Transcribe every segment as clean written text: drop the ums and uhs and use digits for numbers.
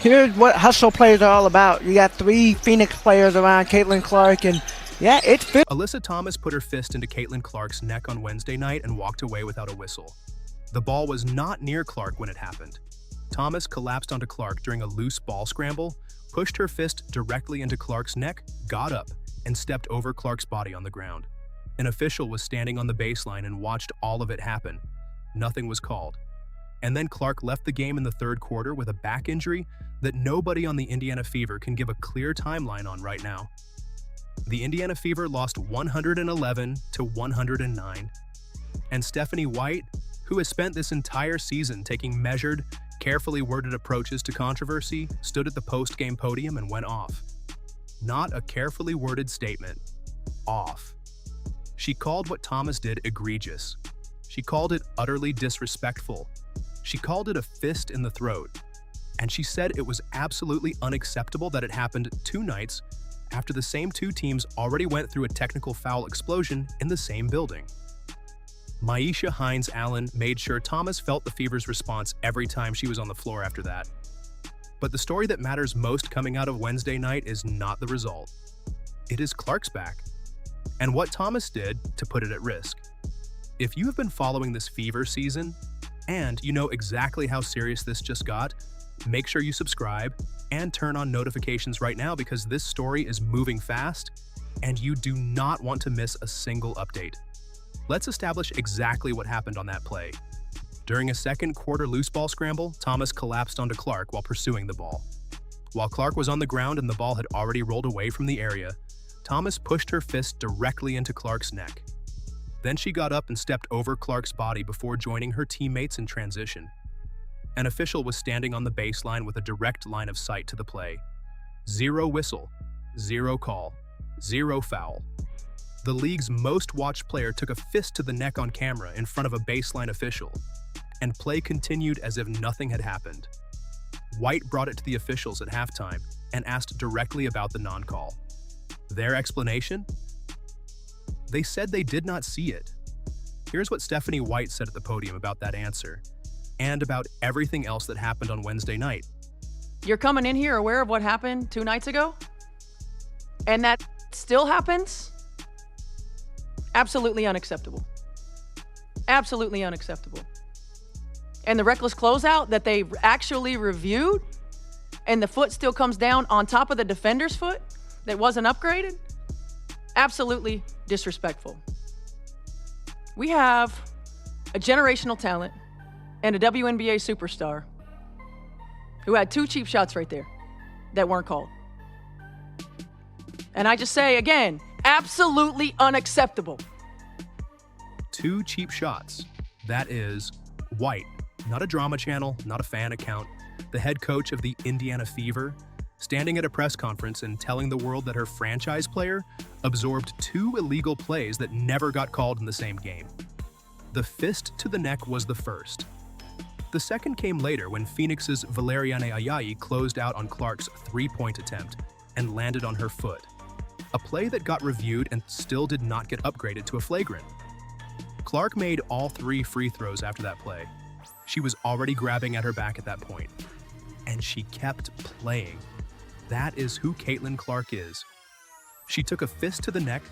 Here's what hustle players are all about. You got three Phoenix players around Caitlin Clark, and yeah, it's Alyssa Thomas put her fist into Caitlin Clark's neck on Wednesday night and walked away without a whistle. The ball was not near Clark when it happened. Thomas collapsed onto Clark during a loose ball scramble, pushed her fist directly into Clark's neck, got up, and stepped over Clark's body on the ground. An official was standing on the baseline and watched all of it happen. Nothing was called. And then Clark left the game in the third quarter with a back injury that nobody on the Indiana Fever can give a clear timeline on right now. The Indiana Fever lost 111-109, and Stephanie White, who has spent this entire season taking measured, carefully worded approaches to controversy, stood at the post-game podium and went off. Not a carefully worded statement. Off. She called what Thomas did egregious. She called it utterly disrespectful. She called it a fist in the throat. And she said it was absolutely unacceptable that it happened 2 nights after the same 2 teams already went through a technical foul explosion in the same building. Maisha Hines-Allen made sure Thomas felt the Fever's response every time she was on the floor after that. But the story that matters most coming out of Wednesday night is not the result. It is Clark's back, and what Thomas did to put it at risk. If you have been following this Fever season, and you know exactly how serious this just got, make sure you subscribe and turn on notifications right now because this story is moving fast, and you do not want to miss a single update. Let's establish exactly what happened on that play. During a second quarter loose ball scramble, Thomas collapsed onto Clark while pursuing the ball. While Clark was on the ground and the ball had already rolled away from the area, Thomas pushed her fist directly into Clark's neck. Then she got up and stepped over Clark's body before joining her teammates in transition. An official was standing on the baseline with a direct line of sight to the play. 0 whistle, 0 call, 0 foul. The league's most watched player took a fist to the neck on camera in front of a baseline official, and play continued as if nothing had happened. White brought it to the officials at halftime and asked directly about the non-call. Their explanation? They said they did not see it. Here's what Stephanie White said at the podium about that answer, and about everything else that happened on Wednesday night. You're coming in here aware of what happened 2 nights ago? And that still happens? Absolutely unacceptable. Absolutely unacceptable. And the reckless closeout that they actually reviewed, and the foot still comes down on top of the defender's foot that wasn't upgraded? Absolutely disrespectful. We have a generational talent and a WNBA superstar who had 2 cheap shots right there that weren't called. And I just say again, absolutely unacceptable. 2 cheap shots. That is White, not a drama channel, not a fan account, the head coach of the Indiana Fever, standing at a press conference and telling the world that her franchise player absorbed 2 illegal plays that never got called in the same game. The fist to the neck was the first. The second came later when Phoenix's Valeriane Ayayi closed out on Clark's 3-point attempt and landed on her foot. A play that got reviewed and still did not get upgraded to a flagrant. Clark made all 3 free throws after that play. She was already grabbing at her back at that point. And she kept playing. That is who Caitlin Clark is. She took a fist to the neck,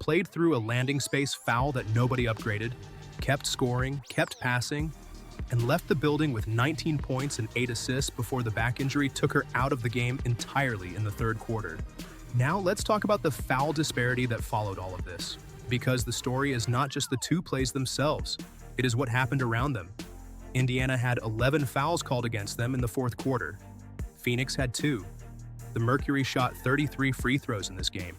played through a landing space foul that nobody upgraded, kept scoring, kept passing, and left the building with 19 points and 8 assists before the back injury took her out of the game entirely in the third quarter. Now let's talk about the foul disparity that followed all of this, because the story is not just the 2 plays themselves, it is what happened around them. Indiana had 11 fouls called against them in the fourth quarter. Phoenix had 2. The Mercury shot 33 free throws in this game.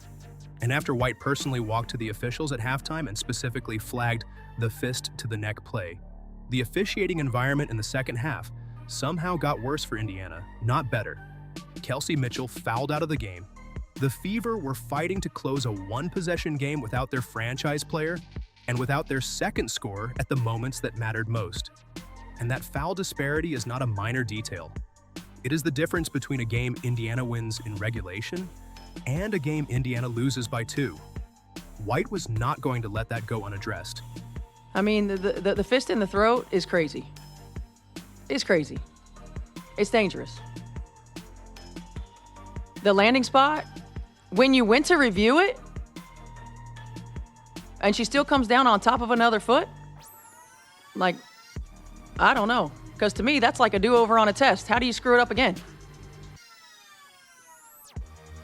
And after White personally walked to the officials at halftime and specifically flagged the fist to the neck play, the officiating environment in the second half somehow got worse for Indiana, not better. Kelsey Mitchell fouled out of the game. The Fever were fighting to close a 1-possession game without their franchise player and without their second scorer at the moments that mattered most. And that foul disparity is not a minor detail. It is the difference between a game Indiana wins in regulation and a game Indiana loses by 2. White was not going to let that go unaddressed. I mean, the fist in the throat is crazy. It's crazy. It's dangerous. the landing spot, when you went to review it, and she still comes down on top of another foot, like, I don't know. Because to me, that's like a do-over on a test. How do you screw it up again?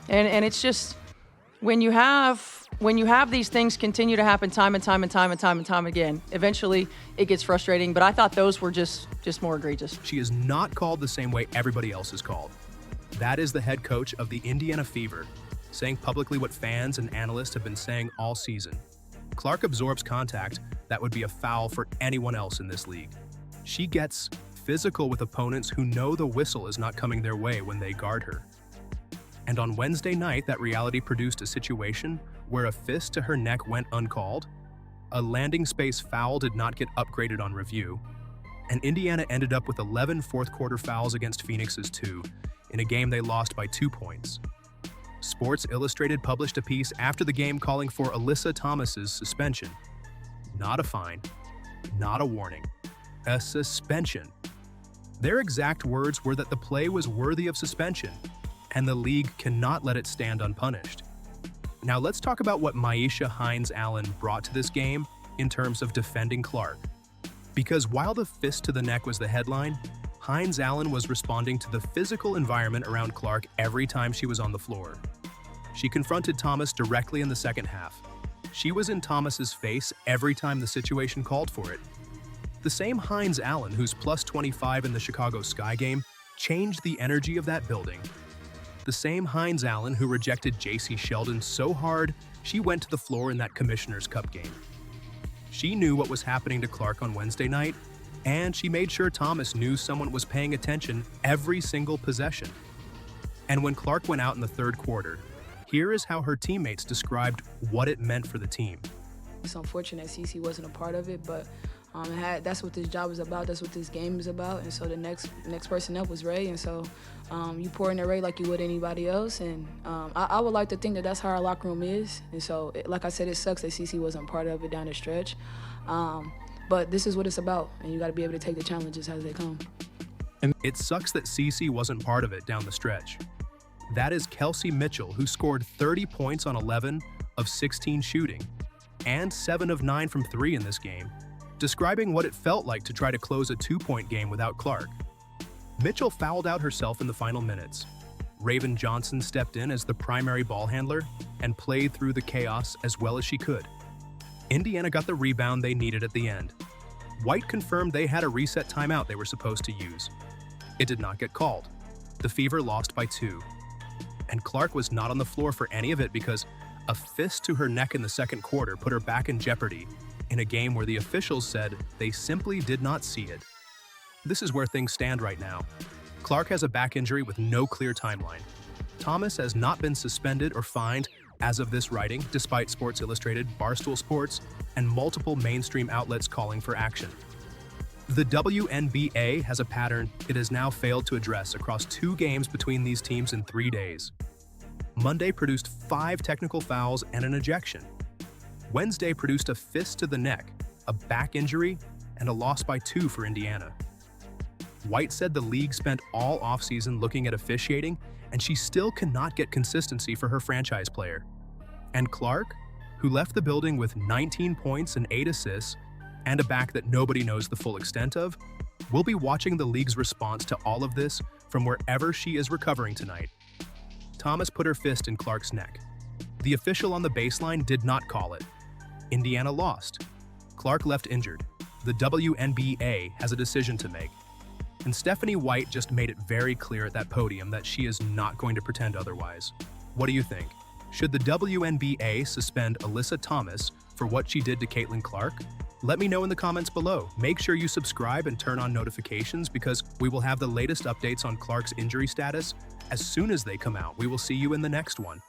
And it's just, when you have these things continue to happen time and time again, eventually it gets frustrating. But I thought those were just more egregious. She is not called the same way everybody else is called. That is the head coach of the Indiana Fever, saying publicly what fans and analysts have been saying all season. Clark absorbs contact that would be a foul for anyone else in this league. She gets physical with opponents who know the whistle is not coming their way when they guard her. And on Wednesday night, that reality produced a situation where a fist to her neck went uncalled, a landing space foul did not get upgraded on review, and Indiana ended up with 11 fourth-quarter fouls against Phoenix's 2 in a game they lost by 2 points. Sports Illustrated published a piece after the game calling for Alyssa Thomas's suspension. Not a fine, not a warning, a suspension. Their exact words were that the play was worthy of suspension, and the league cannot let it stand unpunished. Now let's talk about what Myisha Hines-Allen brought to this game in terms of defending Clark. Because while the fist to the neck was the headline, Hines-Allen was responding to the physical environment around Clark every time she was on the floor. She confronted Thomas directly in the second half. She was in Thomas's face every time the situation called for it. The same Hines-Allen, who's plus 25 in the Chicago Sky game, changed the energy of that building. The same Hines-Allen who rejected J.C. Sheldon so hard, she went to the floor in that Commissioner's Cup game. She knew what was happening to Clark on Wednesday night, and she made sure Thomas knew someone was paying attention every single possession. And when Clark went out in the third quarter, here is how her teammates described what it meant for the team. It's unfortunate CC wasn't a part of it, but that's what this job is about. That's what this game is about. And so the next person up was Ray. And so you pour into Ray like you would anybody else. And I would like to think that that's how our locker room is. And so, like I said, it sucks that CC wasn't part of it down the stretch. But this is what it's about. And you got to be able to take the challenges as they come. And it sucks that CC wasn't part of it down the stretch. That is Kelsey Mitchell, who scored 30 points on 11 of 16 shooting and 7 of 9 from 3 in this game, describing what it felt like to try to close a 2-point game without Clark. Mitchell fouled out herself in the final minutes. Raven Johnson stepped in as the primary ball handler and played through the chaos as well as she could. Indiana got the rebound they needed at the end. White confirmed they had a reset timeout they were supposed to use. It did not get called. The Fever lost by 2. And Clark was not on the floor for any of it because a fist to her neck in the second quarter put her back in jeopardy in a game where the officials said they simply did not see it. This is where things stand right now. Clark has a back injury with no clear timeline. Thomas has not been suspended or fined as of this writing, despite Sports Illustrated, Barstool Sports, and multiple mainstream outlets calling for action. The WNBA has a pattern it has now failed to address across 2 games between these teams in 3 days. Monday produced 5 technical fouls and an ejection. Wednesday produced a fist to the neck, a back injury, and a loss by 2 for Indiana. White said the league spent all offseason looking at officiating, and she still cannot get consistency for her franchise player. And Clark, who left the building with 19 points and 8 assists, and a back that nobody knows the full extent of, will be watching the league's response to all of this from wherever she is recovering tonight. Thomas put her fist in Clark's neck. The official on the baseline did not call it. Indiana lost. Clark left injured. The WNBA has a decision to make. And Stephanie White just made it very clear at that podium that she is not going to pretend otherwise. What do you think? Should the WNBA suspend Alyssa Thomas for what she did to Caitlin Clark? Let me know in the comments below. Make sure you subscribe and turn on notifications because we will have the latest updates on Clark's injury status as soon as they come out. We will see you in the next one.